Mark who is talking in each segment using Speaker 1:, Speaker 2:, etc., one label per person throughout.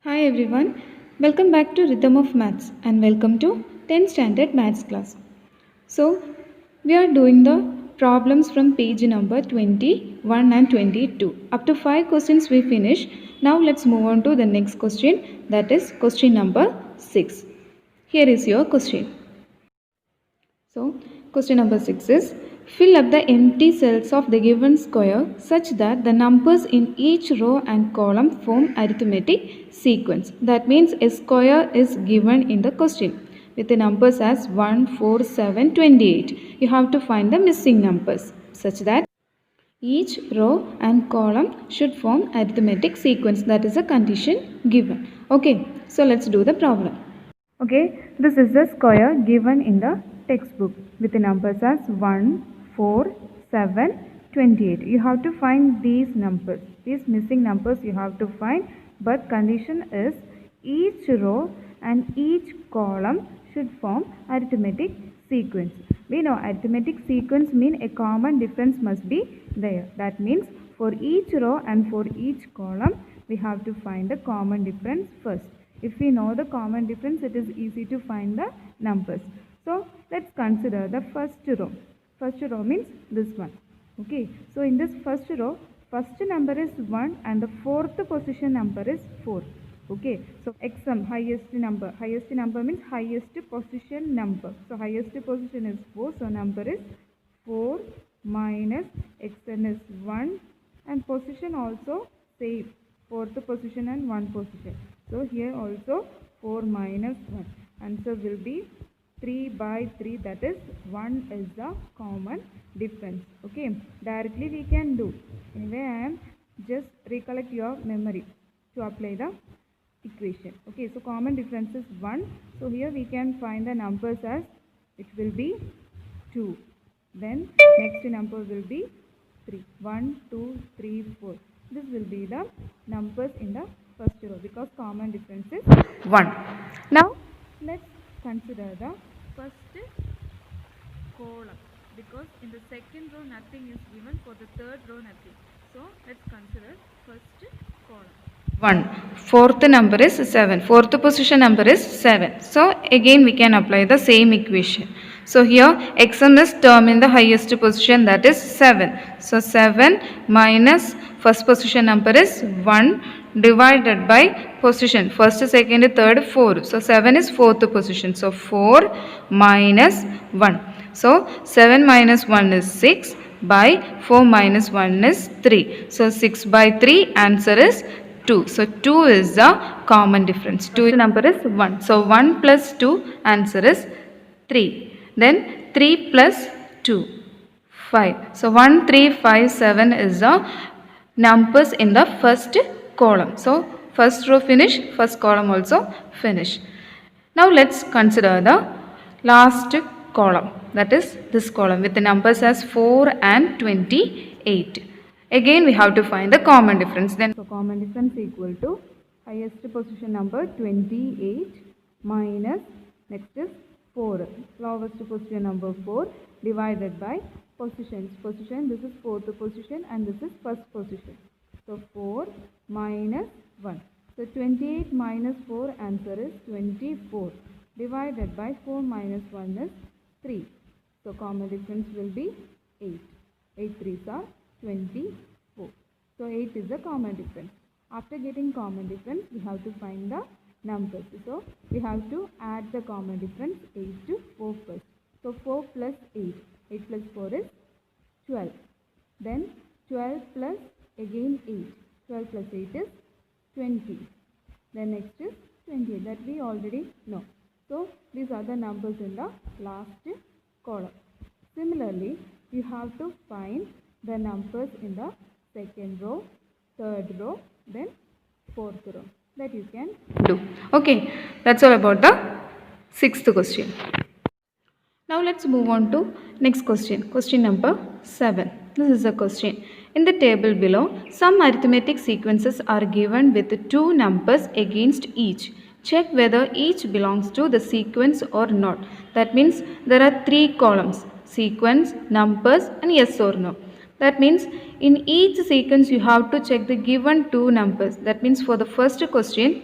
Speaker 1: Hi everyone, welcome back to Rhythm of Maths and welcome to 10th standard maths class. So, we are doing the problems from page number 21 and 22. Up to 5 questions we finish. Now let's move on to the next question, that is question number 6. Here is your question. So, question number 6 is fill up the empty cells of the given square such that the numbers in each row and column form arithmetic sequence. That means a square is given in the question with the numbers as 1, 4, 7, 28. You have to find the missing numbers such that each row and column should form arithmetic sequence. That is a condition given. Okay, so let's do the problem. Okay, this is the square given in the textbook with the numbers as 1, 4, 7, 28. You have to find these numbers. These missing numbers you have to find, but condition is each row and each column should form arithmetic sequence. We know arithmetic sequence means a common difference must be there. That means for each row and for each column we have to find the common difference first. If we know the common difference, it is easy to find the numbers. So, let's consider the first row. First row means this one. Okay. So, in this first row, first number is 1 and the fourth position number is 4. Okay. So, xm, highest number. Highest number means highest position number. So, highest position is 4. So, number is 4 minus xn is 1 and position also same. Fourth position and 1 position. So here also 4 minus 1. Answer will be 3 by 3, that is 1 is the common difference. Okay, directly we can do. Anyway, I am just recollect your memory to apply the equation. Okay, so common difference is 1. So here we can find the numbers as it will be 2. Then next number will be 3. 1, 2, 3, 4. This will be the numbers in the first row because common difference is 1. Now let's consider the first column because in the second row nothing is given, for the third row nothing. So let's consider first column. 1. Fourth number is 7. Fourth position number is 7. So again we can apply the same equation. So here xm is term in the highest position, that is 7. So 7 minus first position number is 1 divided by position first, second, third, 4. So 7 is fourth position. So 4 minus 1. So 7 minus 1 is 6 by 4 minus 1 is 3. So 6 by 3, answer is 2. So 2 is the common difference. 2 number is 1. So 1 plus 2, answer is 3. Then 3 plus 2, 5. So 1, 3, 5, 7 is the numbers in the first column. So first row finish, first column also finish. Now let's consider the last column, that is this column with the numbers as 4 and 28. Again we have to find the common difference. Then so common difference equal to highest position number 28 minus next is 4, lowest position number 4 divided by positions. Position, this is fourth position and this is first position. So 4 minus 1. So 28 minus 4, answer is 24 divided by 4 minus 1 is 3. So common difference will be 8. 8 3s are 24. So 8 is the common difference. After getting common difference, we have to find the numbers. So we have to add the common difference 8 to 4 first. So 4 plus 8. 8 plus 4 is 12. Then 12 plus again 8. 12 plus 8 is 20. Then next is 28. That we already know. So these are the numbers in the last column. Similarly, you have to find the numbers in the second row, third row, then fourth row. That you can do. Okay, that's all about the sixth question. Now let's move on to next question. Question number 7. This is a question. In the table below, some arithmetic sequences are given with 2 numbers against each. Check whether each belongs to the sequence or not. That means there are 3 columns: sequence, numbers and yes or no. That means in each sequence you have to check the given 2 numbers. That means for the first question,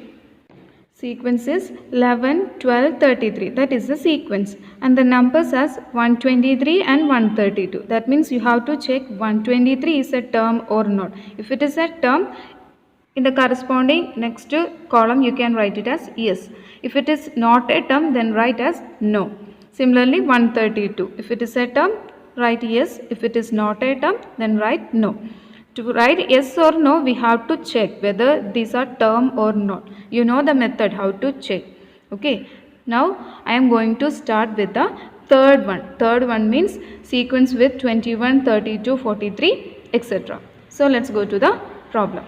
Speaker 1: Sequence is 11, 12, 33. That is the sequence. And the numbers as 123 and 132. That means you have to check 123 is a term or not. If it is a term, in the corresponding next column you can write it as yes. If it is not a term, then write as no. Similarly 132. If it is a term, write yes. If it is not a term, then write no. To write yes or no, we have to check whether these are term or not. You know the method how to check. Okay. Now I am going to start with the third one. Third one means sequence with 21, 32, 43, etc. So let's go to the problem.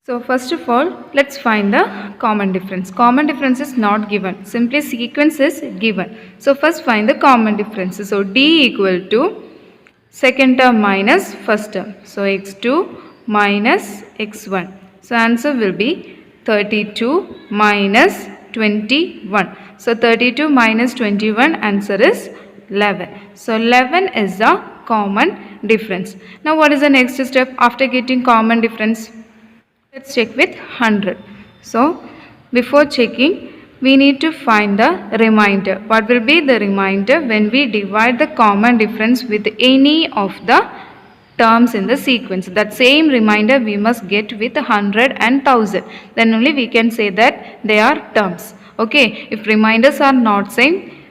Speaker 1: So first of all, let's find the common difference. Common difference is not given. Simply sequence is given. So first find the common difference. So D equal to second term minus first term. So x2 minus x1. So answer will be 32 minus 21. So 32 minus 21, answer is 11. So 11 is the common difference. Now what is the next step after getting common difference? Let's check with 100. So before checking, we need to find the remainder. What will be the remainder when we divide the common difference with any of the terms in the sequence? That same remainder we must get with 100 and 1000. Then only we can say that they are terms. Okay, if remainders are not same,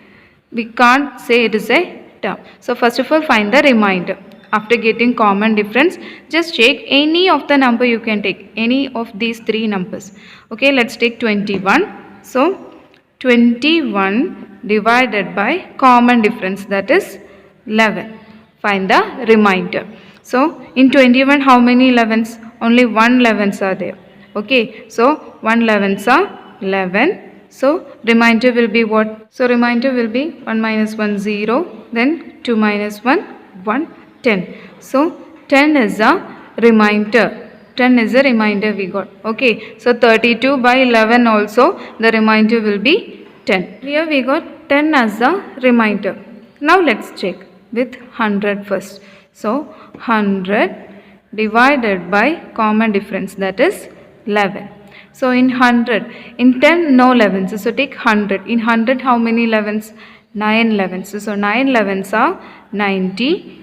Speaker 1: we can't say it is a term. So first of all, find the remainder. After getting common difference, just check any of the number you can take, any of these three numbers. Okay, let's take 21. So 21 divided by common difference, that is 11. Find the remainder. So in 21, how many 11s? Only 1 11s are there. Okay, so 1 11s are 11. So remainder will be what? So remainder will be 1 minus 1 0, then 2 minus 1 1. 10. So 10 is a remainder. 10 is a remainder we got. Okay. So 32 by 11 also the remainder will be 10. Here we got 10 as a remainder. Now let's check with 100 first. So 100 divided by common difference, that is 11. So in 100, in 10 no 11s. So take 100. In 100 how many 11s? 9 11s. So 9 11s are 99.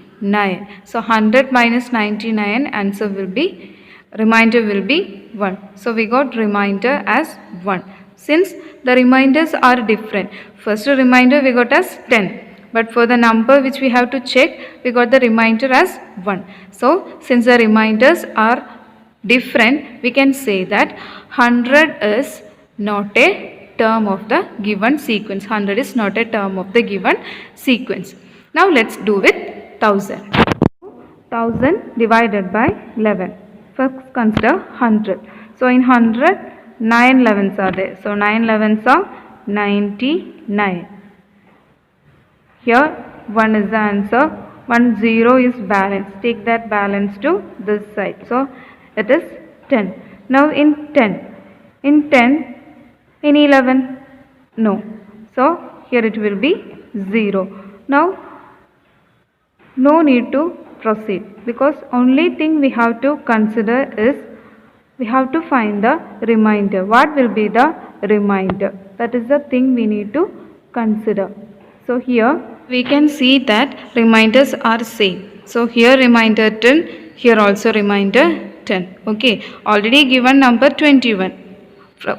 Speaker 1: So 100 minus 99, answer will be, remainder will be 1. So we got remainder as 1. Since the remainders are different, first remainder we got as 10. But for the number which we have to check, we got the remainder as 1. So since the remainders are different, we can say that 100 is not a term of the given sequence. 100 is not a term of the given sequence. Now let's do with 1000. 1000 divided by 11. First consider 100. So in 100, 9 11s are there. So 9 11s are 99. Here 1 is the answer. 1 0 is balance. Take that balance to this side. So it is 10. Now in 10. In 10, in 11? No. So here it will be 0. Now no need to proceed, because only thing we have to consider is we have to find the remainder. What will be the remainder? That is the thing we need to consider. So here we can see that remainders are same. So here remainder 10, here also remainder 10. Okay, already given number 21.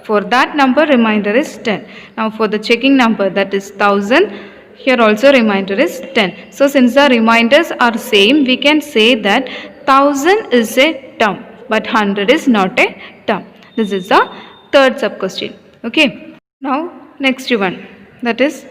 Speaker 1: For that number remainder is 10. Now for the checking number, that is 1000, here also remainder is 10. So since the remainders are same, we can say that 1000 is a term, but 100 is not a term. This is the third sub question. Okay. Now next one, that is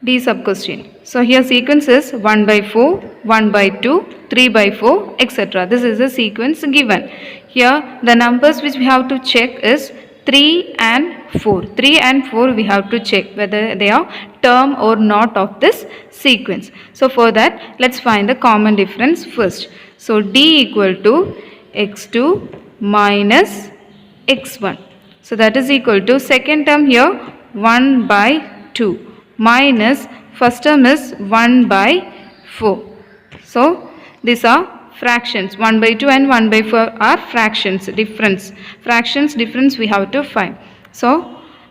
Speaker 1: D sub question. So here sequence is 1 by 4, 1 by 2, 3 by 4, etc. This is the sequence given. Here the numbers which we have to check is 3 and 4. 3 and 4 we have to check whether they are term or not of this sequence. So for that, let's find the common difference first. So D equal to x2 minus x1. So that is equal to second term here 1 by 2 minus first term is 1 by 4. So these are fractions. 1 by 2 and 1 by 4 are fractions difference. Fractions difference we have to find. So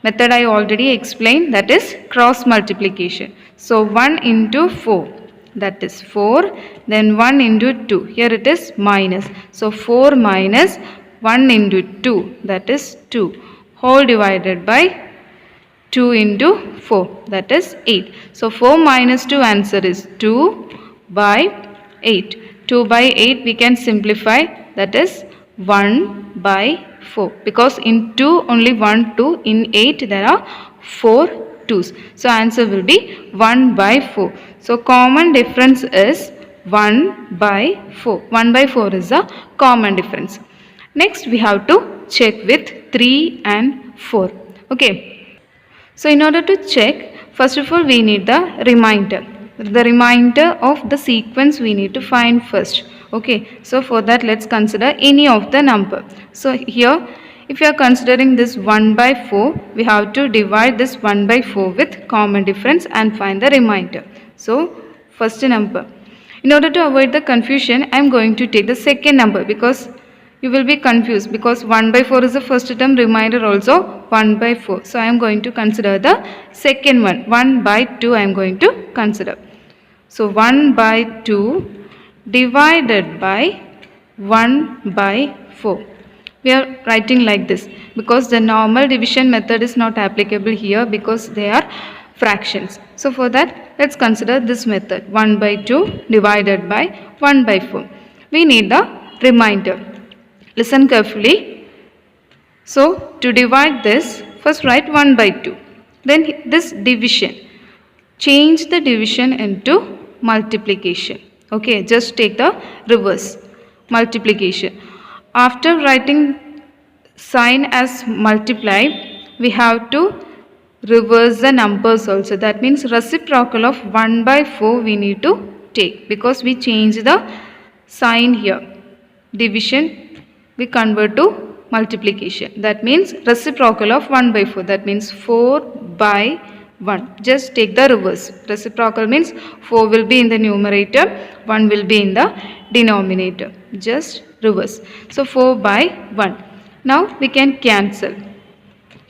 Speaker 1: method I already explained, that is cross multiplication. So 1 into 4, that is 4, then 1 into 2, here it is minus. So 4 minus 1 into 2, that is 2, whole divided by 2 into 4, that is 8. So 4 minus 2, answer is 2 by 8. 2 by 8 we can simplify, that is 1 by 4, because in 2 only 1 2, in 8 there are 4 2's. So answer will be 1 by 4. So common difference is 1 by 4. 1 by 4 is a common difference. Next we have to check with 3 and 4. Okay. So in order to check, first of all we need the remainder. The remainder of the sequence we need to find first. Okay, so for that let's consider any of the number. So here if you are considering this 1 by 4, we have to divide this 1 by 4 with common difference and find the remainder. So first number. In order to avoid the confusion, I am going to take the second number, because you will be confused, because 1 by 4 is the first term, remainder also 1 by 4. So I am going to consider the second one, 1 by 2 I am going to consider. So 1 by 2 divided by 1 by 4. We are writing like this because the normal division method is not applicable here, because they are fractions. So for that let's consider this method, 1 by 2 divided by 1 by 4. We need the remainder. Listen carefully. So to divide this, first write 1 by 2. Then this division, change the division into multiplication. Okay, just take the reverse, multiplication. After writing sign as multiply, we have to reverse the numbers also. That means reciprocal of 1 by 4 we need to take, because we change the sign here. Division we convert to multiplication. That means reciprocal of 1 by 4. That means 4 by 1. Just take the reverse. Reciprocal means 4 will be in the numerator, 1 will be in the denominator. Just reverse. So 4 by 1. Now we can cancel.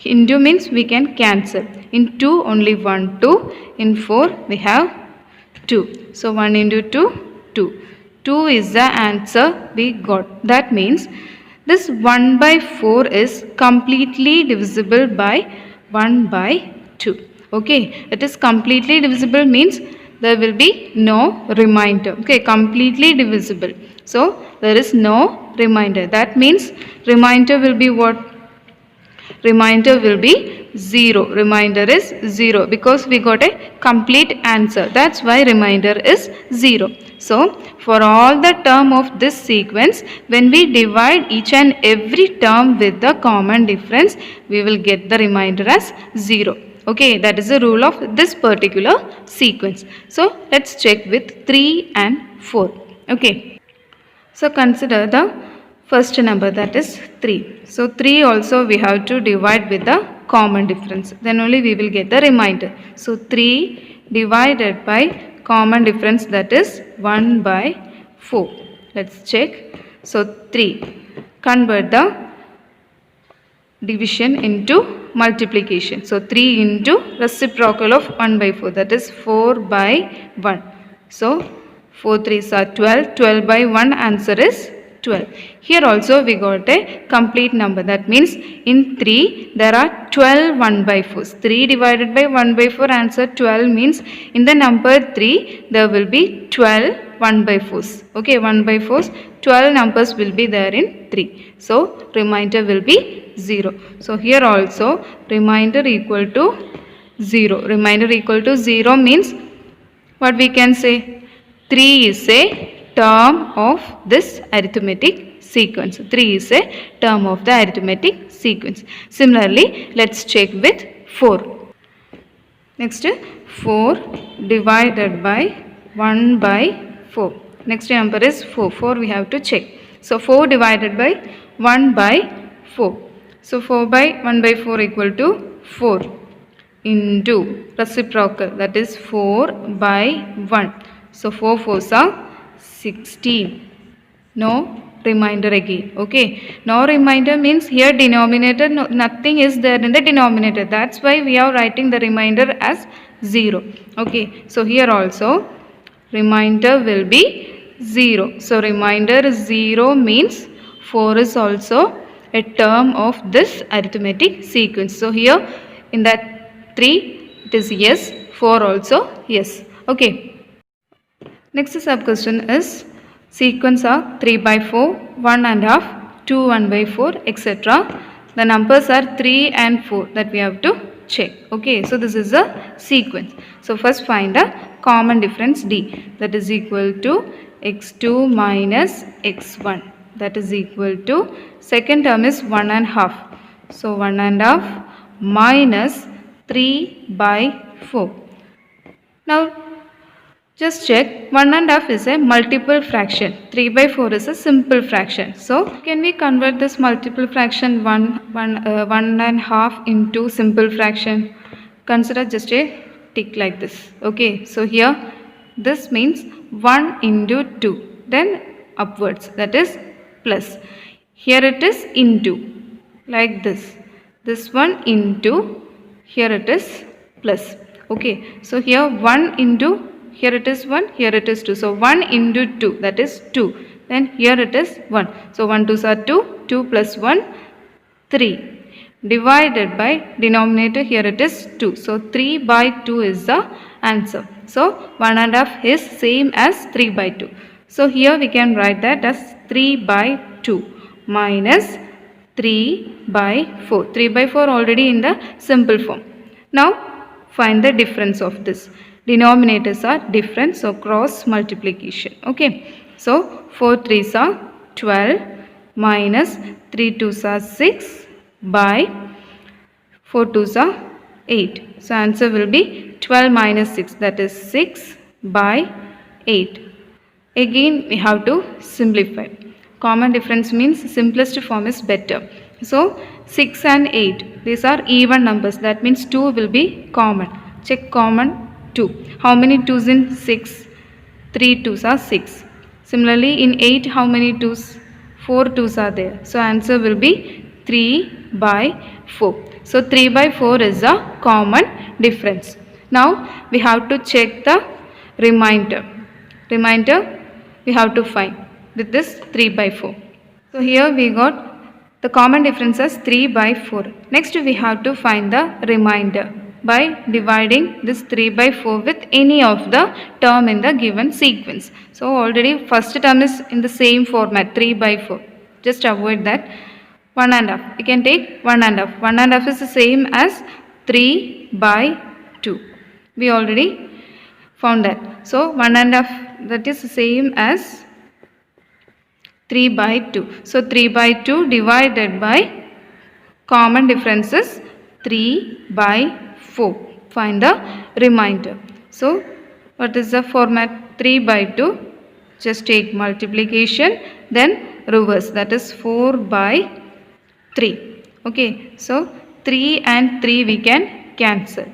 Speaker 1: Into means we can cancel. In 2 only 1 2. In 4 we have 2. So 1 into 2, 2. 2 is the answer we got. That means this 1 by 4 is completely divisible by 1 by 2. Okay, it is completely divisible means there will be no remainder. Okay, completely divisible. So there is no remainder. That means remainder will be what? Remainder will be 0. Remainder is 0 because we got a complete answer. That's why remainder is 0. So for all the term of this sequence, when we divide each and every term with the common difference, we will get the remainder as 0. Okay, that is the rule of this particular sequence. So let's check with 3 and 4. Okay, so consider the first number, that is 3. So 3 also we have to divide with the common difference. Then only we will get the remainder. So 3 divided by common difference, that is 1 by 4. Let's check. So 3. Convert the division into multiplication. So 3 into reciprocal of 1 by 4, that is 4 by 1. So 4 3s are 12. 12 by 1, answer is 12. Here also we got a complete number. That means in 3 there are 12 1 by 4s. 3 divided by 1 by 4, answer 12, means in the number 3 there will be 12 1 by 4s. Okay, 1 by 4s, 12 numbers will be there in 3. So remainder will be 0. So here also remainder equal to 0. Remainder equal to 0 means what we can say? 3 is a term of this arithmetic sequence. 3 is a term of the arithmetic sequence. Similarly, let's check with 4. Next, 4 divided by 1 by 4. Next number is 4. 4 we have to check. So 4 divided by 1 by 4. So 4 by 1 by 4 equal to 4 into reciprocal, that is 4 by 1. So 4 4s are 16. No remainder again. Okay, no remainder means here denominator, nothing is there in the denominator. That's why we are writing the remainder as 0. Okay, so here also remainder will be 0. So remainder 0 means 4 is also a term of this arithmetic sequence. So here in that 3 it is yes, 4 also yes. Okay, next sub question is sequence are 3 by 4, 1 and half, 2 1 by 4, etc. The numbers are 3 and 4 that we have to check. Okay, so this is a sequence. So first find a common difference D, that is equal to x2 minus x1, that is equal to, second term is 1 and half. So 1 and half minus 3 by 4. Now just check, 1 and half is a multiple fraction, 3 by 4 is a simple fraction. So can we convert this multiple fraction 1 and half into simple fraction? Consider just a tick like this. Okay, so here this means 1 into 2, then upwards, that is plus. Here it is into, like this. This one into, here it is plus. Okay, so here 1 into, here it is 1, here it is 2. So 1 into 2, that is 2. Then here it is 1. So 1 2s are 2, 2 plus 1, 3. Divided by denominator, here it is 2. So 3 by 2 is the answer. So 1 and half is same as 3 by 2. So here we can write that as 3 by 2 minus 3 by 4. 3 by 4 already in the simple form. Now find the difference of this. Denominators are different, so cross multiplication. Okay, so 4 3s are 12 minus 3 2s are 6 by 4 2s are 8. So answer will be 12 minus 6, that is 6 by 8. Again we have to simplify. Common difference means simplest form is better. So 6 and 8, these are even numbers, that means 2 will be common. Check common 2. How many 2s in 6? 3 2s are 6. Similarly in 8, how many 2s? 4 2s are there. So answer will be 3 by 4. So 3 by 4 is a common difference. Now we have to check the remainder. Remainder we have to find with this 3 by 4. So here we got the common difference as 3 by 4. Next we have to find the remainder by dividing this 3 by 4 with any of the term in the given sequence. So already first term is in the same format, 3 by 4. Just avoid that. 1 and half. We can take 1 and half. 1 and half is the same as 3 by 2. We already found that. So 1 and half, that is the same as 3 by 2. So 3 by 2 divided by common difference is 3 by 4. Find the remainder. So what is the format? 3 by 2. Just take multiplication, then reverse, that is 4 by 3. Okay, so 3 and 3 we can cancel.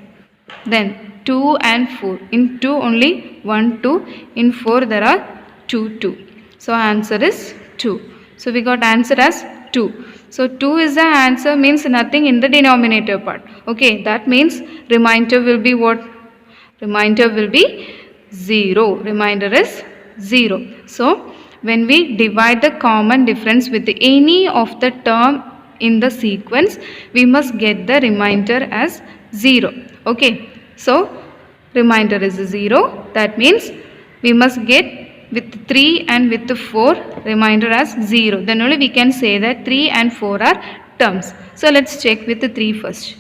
Speaker 1: Then 2 and 4. In 2 only 1 2. In 4 there are 2 2. So answer is 2. So we got answer as 2. So 2 is the answer, means nothing in the denominator part. Okay, that means remainder will be what? Remainder will be 0. Remainder is 0. So when we divide the common difference with any of the term in the sequence, we must get the remainder as 0. Okay, so remainder is 0. That means we must get with 3 and with 4 remainder as 0. Then only we can say that 3 and 4 are terms. So let's check with the 3 first.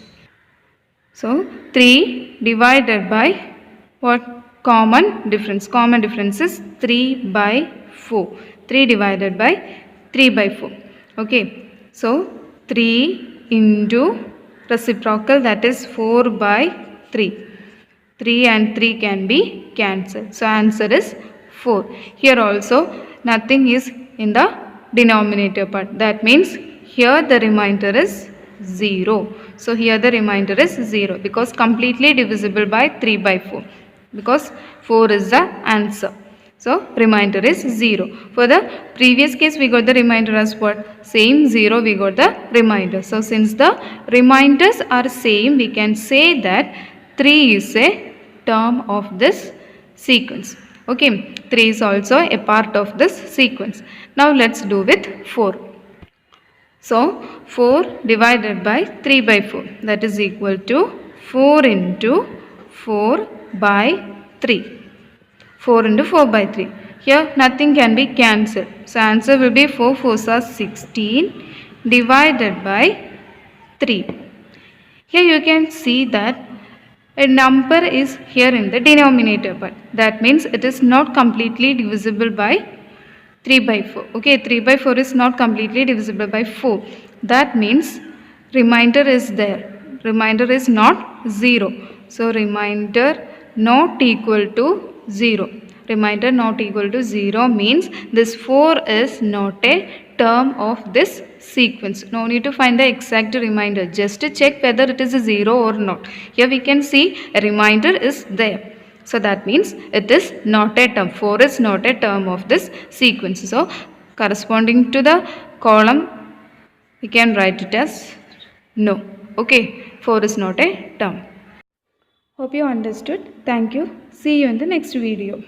Speaker 1: So 3 divided by what? Common difference. Common difference is 3 by 4. 3 divided by 3 by 4. Okay, so 3 into reciprocal, that is 4 by 3. 3 and 3 can be cancelled. So answer is 4. Here also nothing is in the denominator part. That means here the remainder is 0. So here the remainder is 0 because completely divisible by 3 by 4. Because 4 is the answer. So remainder is 0. For the previous case we got the remainder as what? Same 0 we got the remainder. So since the remainders are same, we can say that 3 is a term of this sequence. Okay, 3 is also a part of this sequence. Now let's do with 4. So 4 divided by 3 by 4, that is equal to 4 into 4 by 3. 4 into 4 by 3. Here nothing can be cancelled. So answer will be 4 4s are 16 divided by 3. Here you can see that a number is here in the denominator, but that means it is not completely divisible by 3 by 4. Okay, 3 by 4 is not completely divisible by 4. That means remainder is there. Remainder is not 0. So remainder not equal to 0. Remainder not equal to 0 means this 4 is not a term of this sequence. No need to find the exact remainder. Just to check whether it is a 0 or not. Here we can see a remainder is there. So that means it is not a term. 4 is not a term of this sequence. So corresponding to the column, we can write it as no. Okay, 4 is not a term. Hope you understood. Thank you. See you in the next video.